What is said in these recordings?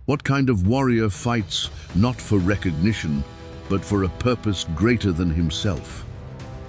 What kind of warrior fights not for recognition, but for a purpose greater than himself?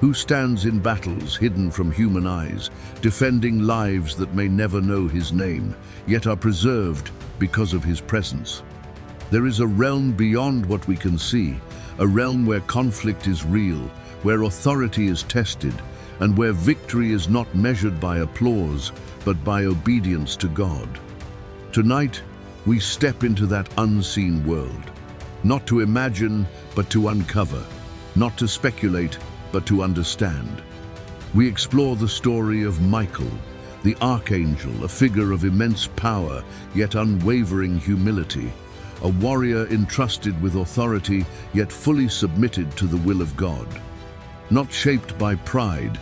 Who stands in battles hidden from human eyes, defending lives that may never know his name, yet are preserved because of his presence? There is a realm beyond what we can see, a realm where conflict is real, where authority is tested, and where victory is not measured by applause, but by obedience to God. Tonight, we step into that unseen world, not to imagine, but to uncover, not to speculate, but to understand. We explore the story of Michael, the Archangel, a figure of immense power, yet unwavering humility, a warrior entrusted with authority, yet fully submitted to the will of God, not shaped by pride,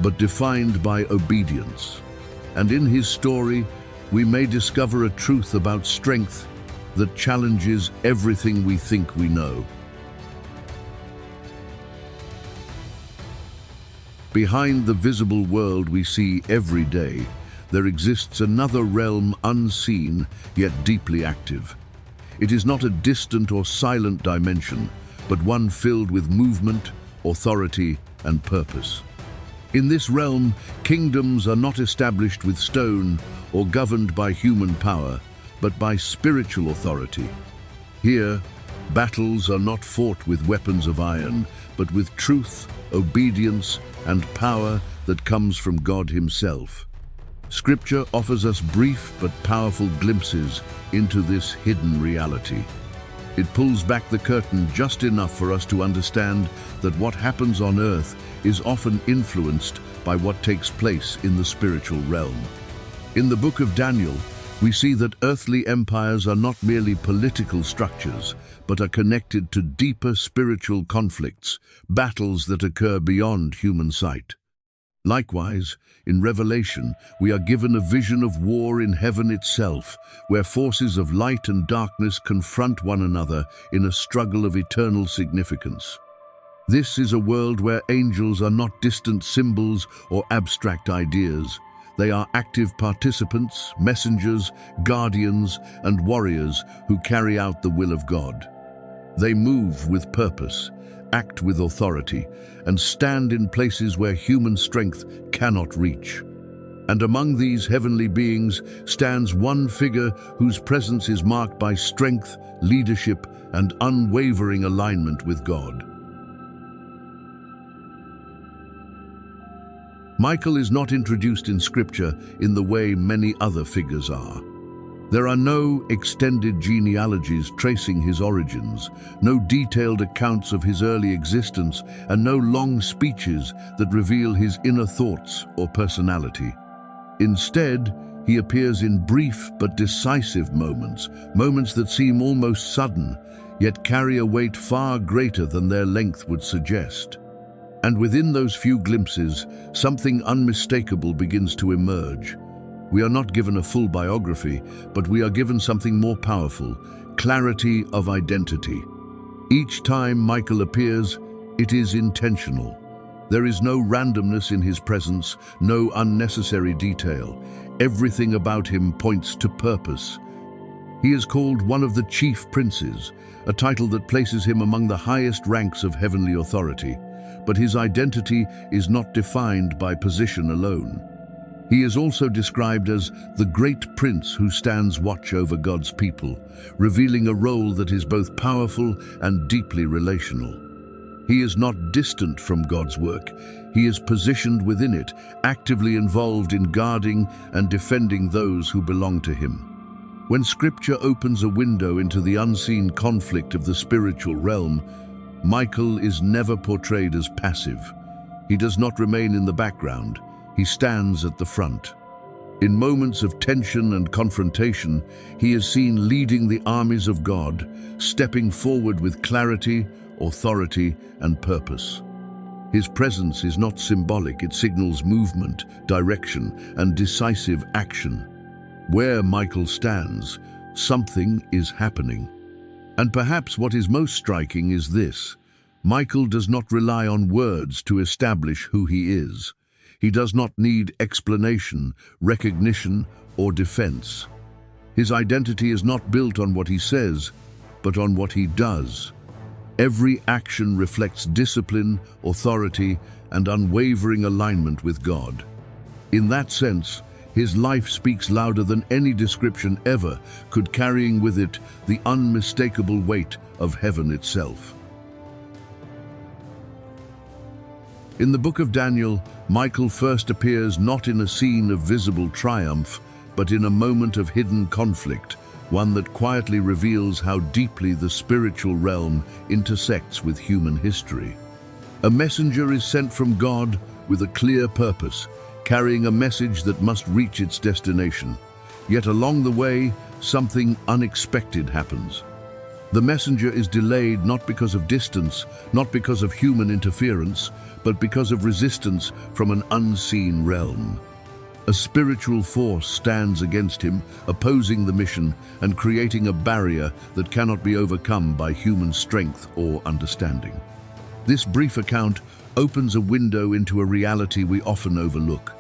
but defined by obedience. And in his story, we may discover a truth about strength that challenges everything we think we know. Behind the visible world we see every day, there exists another realm unseen, yet deeply active. It is not a distant or silent dimension, but one filled with movement, authority, and purpose. In this realm, kingdoms are not established with stone or governed by human power, but by spiritual authority. Here, battles are not fought with weapons of iron, but with truth, obedience, and power that comes from God Himself. Scripture offers us brief but powerful glimpses into this hidden reality. It pulls back the curtain just enough for us to understand that what happens on earth is often influenced by what takes place in the spiritual realm. In the book of Daniel, we see that earthly empires are not merely political structures, but are connected to deeper spiritual conflicts, battles that occur beyond human sight. Likewise, in Revelation, we are given a vision of war in heaven itself, where forces of light and darkness confront one another in a struggle of eternal significance. This is a world where angels are not distant symbols or abstract ideas. They are active participants, messengers, guardians, and warriors who carry out the will of God. They move with purpose, act with authority, and stand in places where human strength cannot reach. And among these heavenly beings stands one figure whose presence is marked by strength, leadership, and unwavering alignment with God. Michael is not introduced in Scripture in the way many other figures are. There are no extended genealogies tracing his origins, no detailed accounts of his early existence, and no long speeches that reveal his inner thoughts or personality. Instead, he appears in brief but decisive moments that seem almost sudden, yet carry a weight far greater than their length would suggest. And within those few glimpses, something unmistakable begins to emerge. We are not given a full biography, but we are given something more powerful: clarity of identity. Each time Michael appears, it is intentional. There is no randomness in his presence, no unnecessary detail. Everything about him points to purpose. He is called one of the chief princes, a title that places him among the highest ranks of heavenly authority. But his identity is not defined by position alone. He is also described as the great prince who stands watch over God's people, revealing a role that is both powerful and deeply relational. He is not distant from God's work. He is positioned within it, actively involved in guarding and defending those who belong to him. When Scripture opens a window into the unseen conflict of the spiritual realm, Michael is never portrayed as passive. He does not remain in the background. He stands at the front. In moments of tension and confrontation, he is seen leading the armies of God, stepping forward with clarity, authority, and purpose. His presence is not symbolic. It signals movement, direction, and decisive action. Where Michael stands, something is happening. And perhaps what is most striking is this: Michael does not rely on words to establish who he is. He does not need explanation, recognition, or defense. His identity is not built on what he says, but on what he does. Every action reflects discipline, authority, and unwavering alignment with God. In that sense, his life speaks louder than any description ever could, carrying with it the unmistakable weight of heaven itself. In the book of Daniel, Michael first appears not in a scene of visible triumph, but in a moment of hidden conflict, one that quietly reveals how deeply the spiritual realm intersects with human history. A messenger is sent from God with a clear purpose, carrying a message that must reach its destination. Yet along the way, something unexpected happens. The messenger is delayed not because of distance, not because of human interference, but because of resistance from an unseen realm. A spiritual force stands against him, opposing the mission and creating a barrier that cannot be overcome by human strength or understanding. This brief account opens a window into a reality we often overlook.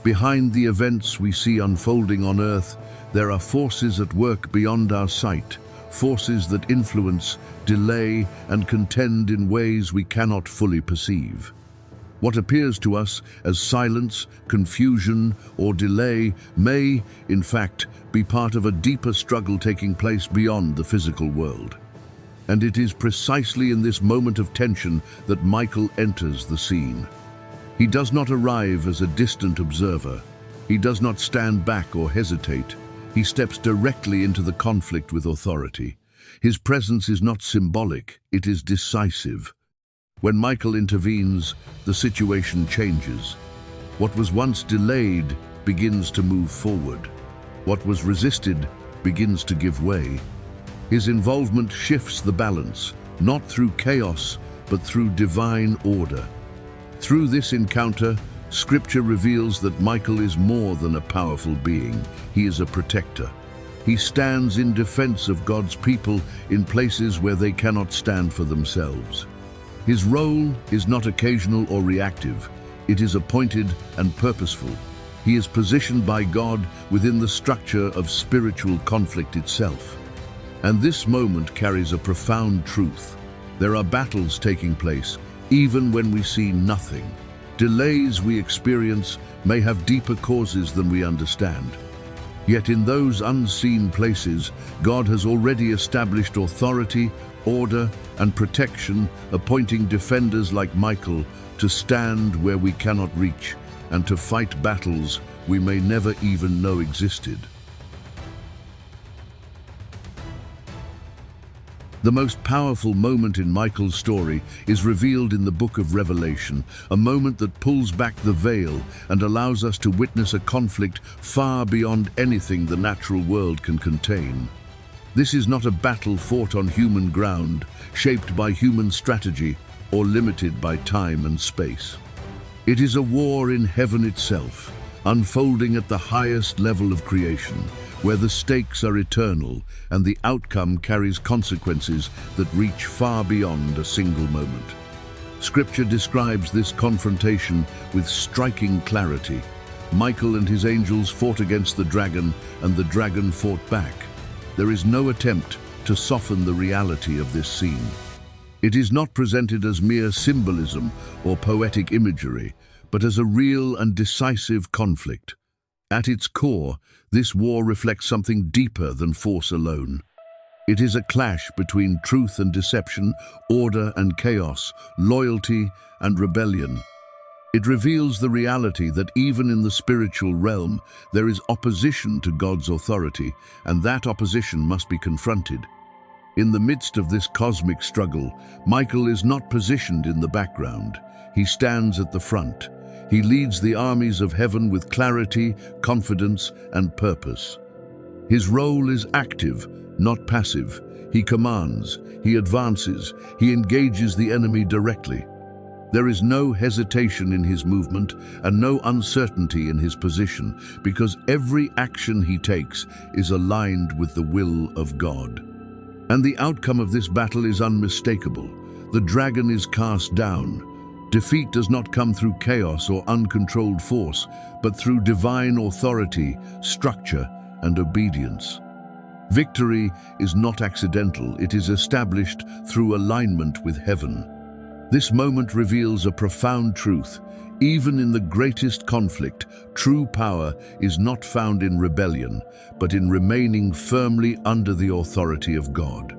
Behind the events we see unfolding on Earth, there are forces at work beyond our sight, forces that influence, delay, and contend in ways we cannot fully perceive. What appears to us as silence, confusion, or delay may, in fact, be part of a deeper struggle taking place beyond the physical world. And it is precisely in this moment of tension that Michael enters the scene. He does not arrive as a distant observer. He does not stand back or hesitate. He steps directly into the conflict with authority. His presence is not symbolic, it is decisive. When Michael intervenes, the situation changes. What was once delayed begins to move forward. What was resisted begins to give way. His involvement shifts the balance, not through chaos, but through divine order. Through this encounter, Scripture reveals that Michael is more than a powerful being. He is a protector. He stands in defense of God's people in places where they cannot stand for themselves. His role is not occasional or reactive. It is appointed and purposeful. He is positioned by God within the structure of spiritual conflict itself. And this moment carries a profound truth. There are battles taking place, even when we see nothing. Delays we experience may have deeper causes than we understand. Yet in those unseen places, God has already established authority, order, and protection, appointing defenders like Michael to stand where we cannot reach and to fight battles we may never even know existed. The most powerful moment in Michael's story is revealed in the book of Revelation, a moment that pulls back the veil and allows us to witness a conflict far beyond anything the natural world can contain. This is not a battle fought on human ground, shaped by human strategy, or limited by time and space. It is a war in heaven itself, unfolding at the highest level of creation, where the stakes are eternal and the outcome carries consequences that reach far beyond a single moment. Scripture describes this confrontation with striking clarity. Michael and his angels fought against the dragon, and the dragon fought back. There is no attempt to soften the reality of this scene. It is not presented as mere symbolism or poetic imagery, but as a real and decisive conflict. At its core, this war reflects something deeper than force alone. It is a clash between truth and deception, order and chaos, loyalty and rebellion. It reveals the reality that even in the spiritual realm, there is opposition to God's authority, and that opposition must be confronted. In the midst of this cosmic struggle, Michael is not positioned in the background. He stands at the front. He leads the armies of heaven with clarity, confidence, and purpose. His role is active, not passive. He commands, he advances, he engages the enemy directly. There is no hesitation in his movement and no uncertainty in his position, because every action he takes is aligned with the will of God. And the outcome of this battle is unmistakable. The dragon is cast down. Defeat does not come through chaos or uncontrolled force, but through divine authority, structure, and obedience. Victory is not accidental, it is established through alignment with heaven. This moment reveals a profound truth. Even in the greatest conflict, true power is not found in rebellion, but in remaining firmly under the authority of God.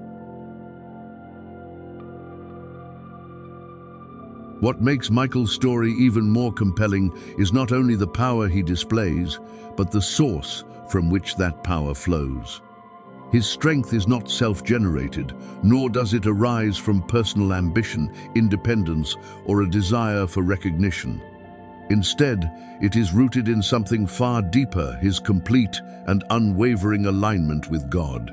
What makes Michael's story even more compelling is not only the power he displays, but the source from which that power flows. His strength is not self-generated, nor does it arise from personal ambition, independence, or a desire for recognition. Instead, it is rooted in something far deeper, his complete and unwavering alignment with God.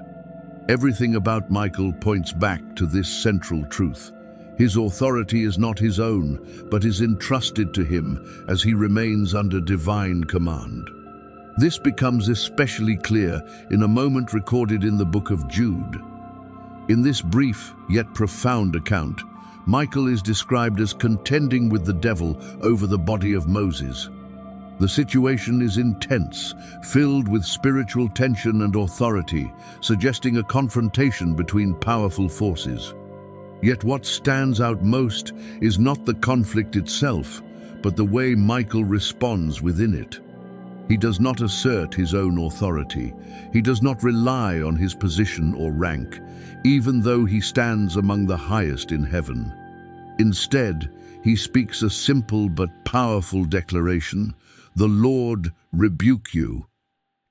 Everything about Michael points back to this central truth. His authority is not his own, but is entrusted to him as he remains under divine command. This becomes especially clear in a moment recorded in the book of Jude. In this brief yet profound account, Michael is described as contending with the devil over the body of Moses. The situation is intense, filled with spiritual tension and authority, suggesting a confrontation between powerful forces. Yet what stands out most is not the conflict itself, but the way Michael responds within it. He does not assert his own authority. He does not rely on his position or rank, even though he stands among the highest in heaven. Instead, he speaks a simple but powerful declaration: "The Lord rebuke you."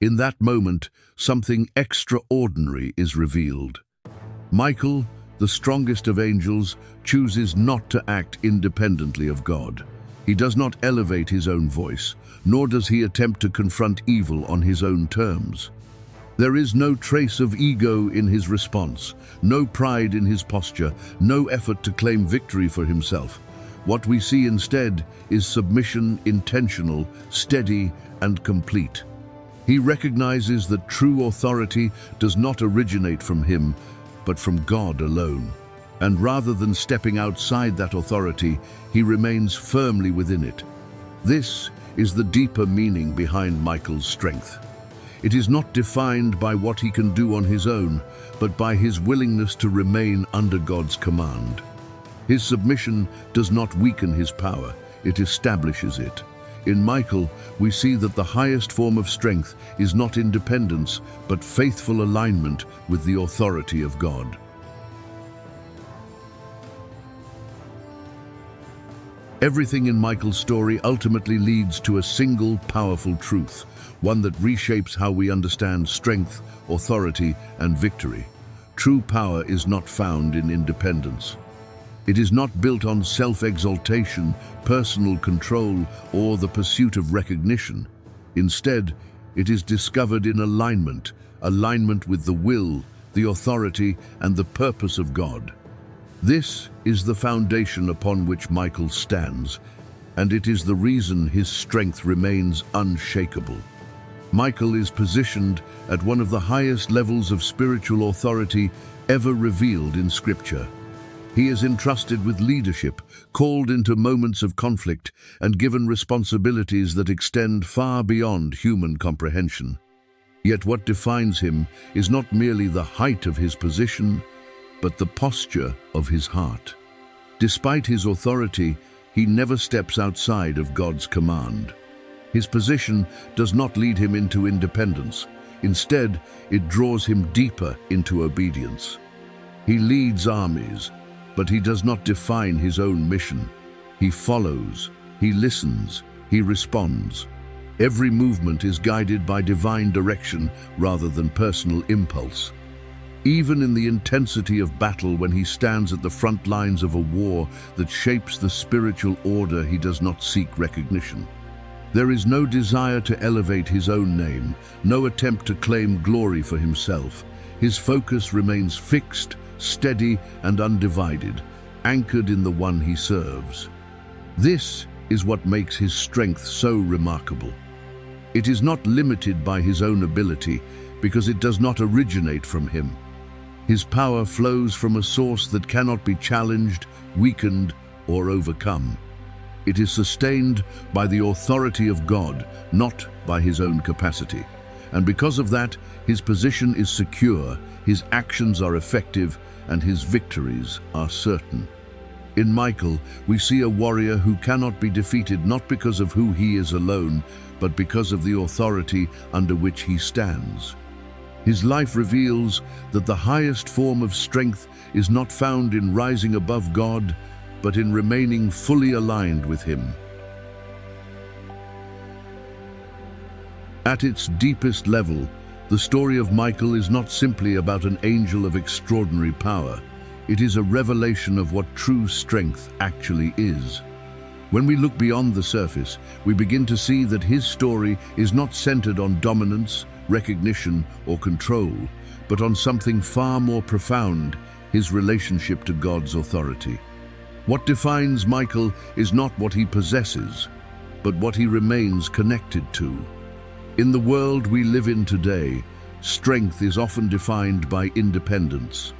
In that moment, something extraordinary is revealed. Michael, the strongest of angels, chooses not to act independently of God. He does not elevate his own voice, nor does he attempt to confront evil on his own terms. There is no trace of ego in his response, no pride in his posture, no effort to claim victory for himself. What we see instead is submission, intentional, steady, and complete. He recognizes that true authority does not originate from him, but from God alone. And rather than stepping outside that authority, he remains firmly within it. This is the deeper meaning behind Michael's strength. It is not defined by what he can do on his own, but by his willingness to remain under God's command. His submission does not weaken his power, it establishes it. In Michael, we see that the highest form of strength is not independence, but faithful alignment with the authority of God. Everything in Michael's story ultimately leads to a single powerful truth, one that reshapes how we understand strength, authority, and victory. True power is not found in independence. It is not built on self-exaltation, personal control, or the pursuit of recognition. Instead, it is discovered in alignment with the will, the authority, and the purpose of God. This is the foundation upon which Michael stands, and it is the reason his strength remains unshakable. Michael is positioned at one of the highest levels of spiritual authority ever revealed in Scripture. He is entrusted with leadership, called into moments of conflict, and given responsibilities that extend far beyond human comprehension. Yet what defines him is not merely the height of his position, but the posture of his heart. Despite his authority, he never steps outside of God's command. His position does not lead him into independence. Instead, it draws him deeper into obedience. He leads armies, but he does not define his own mission. He follows, he listens, he responds. Every movement is guided by divine direction rather than personal impulse. Even in the intensity of battle, when he stands at the front lines of a war that shapes the spiritual order, he does not seek recognition. There is no desire to elevate his own name, no attempt to claim glory for himself. His focus remains fixed, steady, and undivided, anchored in the one he serves. This is what makes his strength so remarkable. It is not limited by his own ability, because it does not originate from him. His power flows from a source that cannot be challenged, weakened, or overcome. It is sustained by the authority of God, not by his own capacity. And because of that, his position is secure, his actions are effective, and his victories are certain. In Michael, we see a warrior who cannot be defeated not because of who he is alone, but because of the authority under which he stands. His life reveals that the highest form of strength is not found in rising above God, but in remaining fully aligned with Him. At its deepest level, the story of Michael is not simply about an angel of extraordinary power. It is a revelation of what true strength actually is. When we look beyond the surface, we begin to see that his story is not centered on dominance, recognition, or control, but on something far more profound, his relationship to God's authority. What defines Michael is not what he possesses, but what he remains connected to. In the world we live in today, strength is often defined by independence.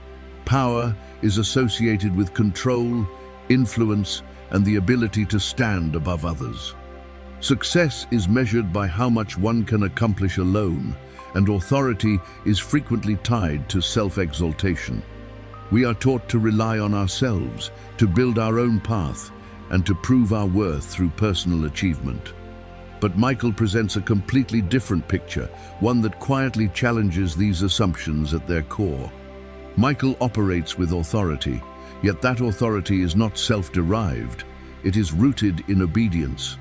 Power is associated with control, influence, and the ability to stand above others. Success is measured by how much one can accomplish alone, and authority is frequently tied to self-exaltation. We are taught to rely on ourselves, to build our own path, and to prove our worth through personal achievement. But Michael presents a completely different picture, one that quietly challenges these assumptions at their core. Michael operates with authority, yet that authority is not self-derived. It is rooted in obedience.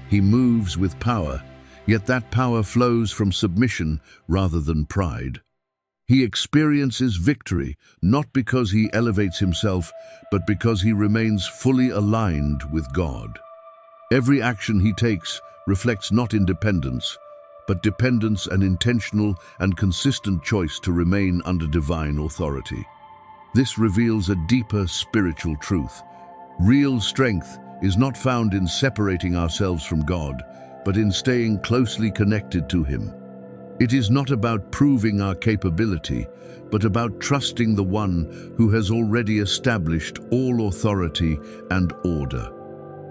He moves with power, yet that power flows from submission rather than pride. He experiences victory, not because he elevates himself, but because he remains fully aligned with God. Every action he takes reflects not independence, but dependence, an intentional and consistent choice to remain under divine authority. This reveals a deeper spiritual truth. Real strength is not found in separating ourselves from God, but in staying closely connected to Him. It is not about proving our capability, but about trusting the one who has already established all authority and order.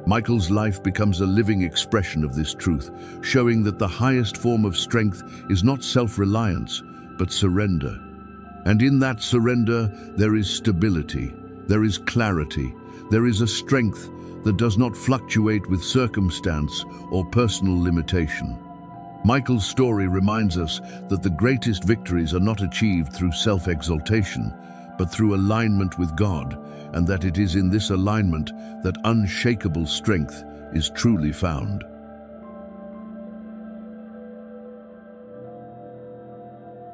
Michael's life becomes a living expression of this truth, showing that the highest form of strength is not self-reliance, but surrender. And in that surrender, there is stability, there is clarity, there is a strength that does not fluctuate with circumstance or personal limitation. Michael's story reminds us that the greatest victories are not achieved through self-exaltation, but through alignment with God, and that it is in this alignment that unshakable strength is truly found.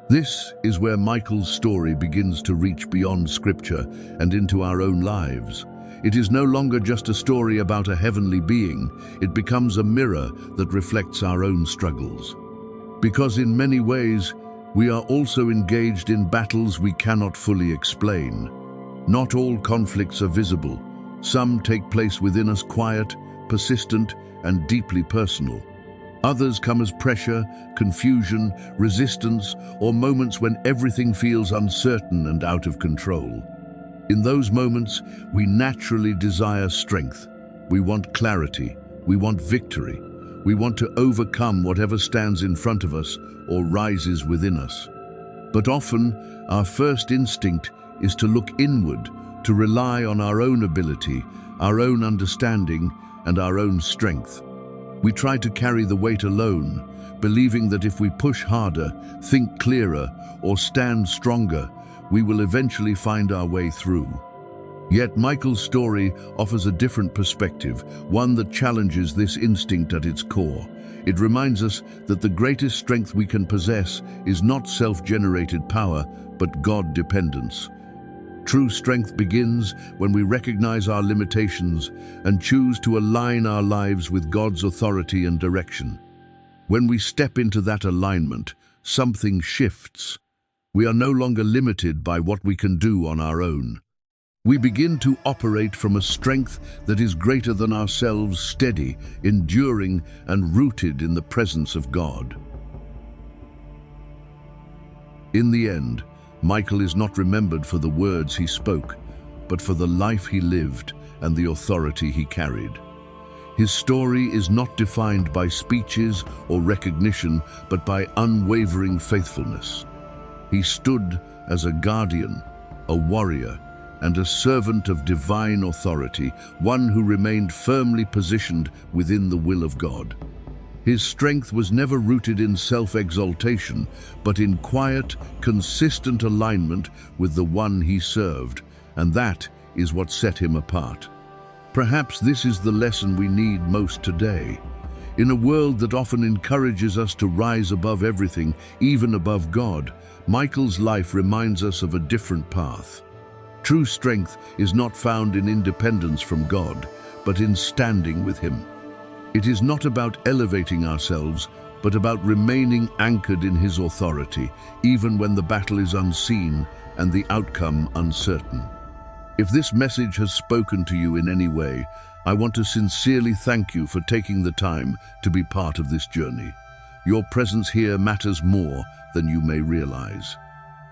This is where Michael's story begins to reach beyond Scripture and into our own lives. It is no longer just a story about a heavenly being, it becomes a mirror that reflects our own struggles. Because in many ways, we are also engaged in battles we cannot fully explain. Not all conflicts are visible. Some take place within us, quiet, persistent, and deeply personal. Others come as pressure, confusion, resistance, or moments when everything feels uncertain and out of control. In those moments, we naturally desire strength. We want clarity. We want victory. We want to overcome whatever stands in front of us or rises within us. But often, our first instinct is to look inward, to rely on our own ability, our own understanding, and our own strength. We try to carry the weight alone, believing that if we push harder, think clearer, or stand stronger, we will eventually find our way through. Yet Michael's story offers a different perspective, one that challenges this instinct at its core. It reminds us that the greatest strength we can possess is not self-generated power, but God-dependence. True strength begins when we recognize our limitations and choose to align our lives with God's authority and direction. When we step into that alignment, something shifts. We are no longer limited by what we can do on our own. We begin to operate from a strength that is greater than ourselves, steady, enduring, and rooted in the presence of God. In the end, Michael is not remembered for the words he spoke, but for the life he lived and the authority he carried. His story is not defined by speeches or recognition, but by unwavering faithfulness. He stood as a guardian, a warrior, and a servant of divine authority, one who remained firmly positioned within the will of God. His strength was never rooted in self-exaltation, but in quiet, consistent alignment with the one he served, and that is what set him apart. Perhaps this is the lesson we need most today. In a world that often encourages us to rise above everything, even above God, Michael's life reminds us of a different path. True strength is not found in independence from God, but in standing with Him. It is not about elevating ourselves, but about remaining anchored in His authority, even when the battle is unseen and the outcome uncertain. If this message has spoken to you in any way, I want to sincerely thank you for taking the time to be part of this journey. Your presence here matters more than you may realize.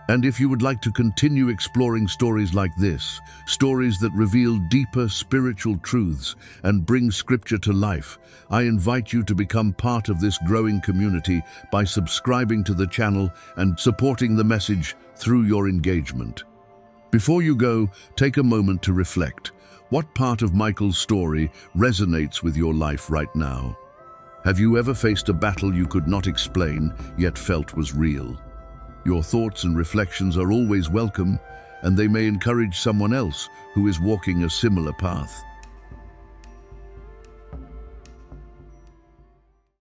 And if you would like to continue exploring stories like this, stories that reveal deeper spiritual truths and bring Scripture to life, I invite you to become part of this growing community by subscribing to the channel and supporting the message through your engagement. Before you go, take a moment to reflect. What part of Michael's story resonates with your life right now? Have you ever faced a battle you could not explain, yet felt was real? Your thoughts and reflections are always welcome, and they may encourage someone else who is walking a similar path.